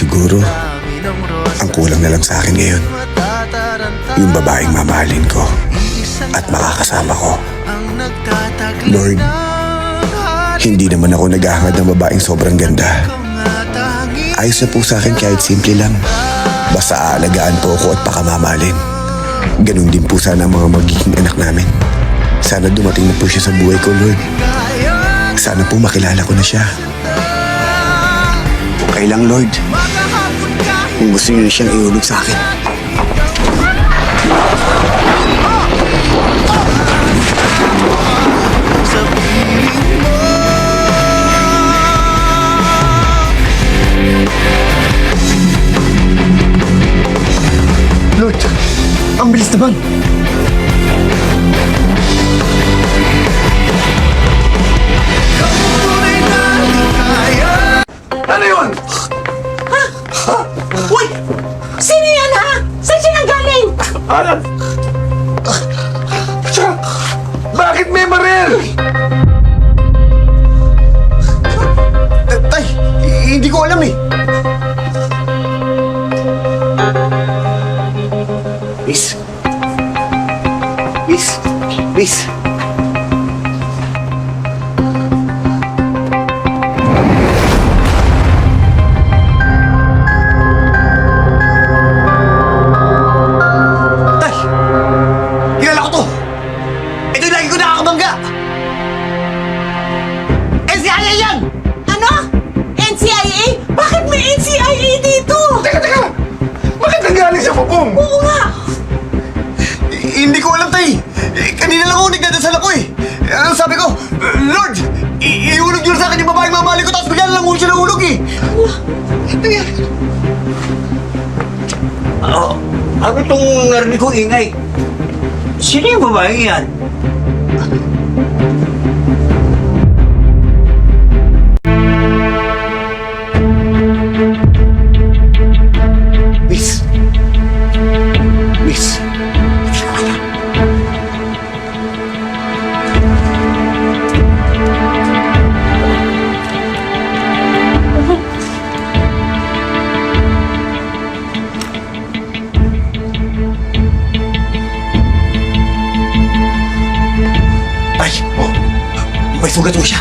Siguro, ang kulang na lang sa akin ngayon, yung babaeng mamahalin ko at makakasama ko. Lord, hindi naman ako naghahangad ng babaeng sobrang ganda. Ayos na po sa akin kahit simple lang. Basta aalagaan po ako at pakamamahalin. Ganun din po sana ang mga magiging anak namin. Sana dumating na po siya sa buhay ko, Lord. Sana po makilala ko na siya. Okay lang, Lord. Kung gusto niyo na siyang ihulog sa akin. Lord, ang bilis naman. Ano yun? Uy! Sino yan, ha? Saan siya nanggaling? Alam! Siya! Bakit may baril? Tay, hindi ko alam eh. Miss? Miss? Miss? Tay, kilala ko to. Ito yung lagi ko nakakabangga. NCIA yan! Ano? NCIA? Bakit may NCIA dito? Teka! Bakit nanggaling sa bubong? Oo nga! Hindi ko alam, Tay. Kanina lang ako nagdadasal ako eh. Ang sabi ko, Lord, ihulog niyo sa akin yung babaeng mamali ko tapos bigla na lang siya nahulog eh. Ano itong narinig kong ingay? Sino yung babaeng yan? Miss? Miss? Tay, may sugat mo siya.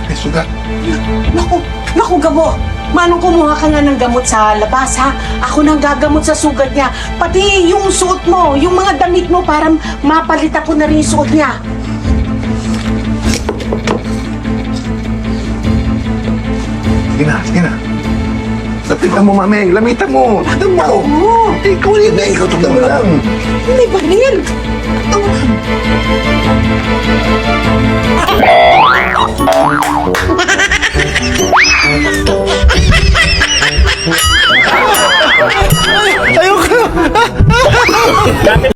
May sugat. Naku, Gabo. Manong kumuha ka nga ng gamot sa labas, ha? Ako nang gagamot sa sugat niya. Pati yung suot mo, yung mga damit mo para mapalit ako na rin yung suot niya. Sige na. Lapitan mo, mami. Lamitan mo. Lamitan mo. Oo. Ikaw yun. Ikaw, Ikaw lang. May baril.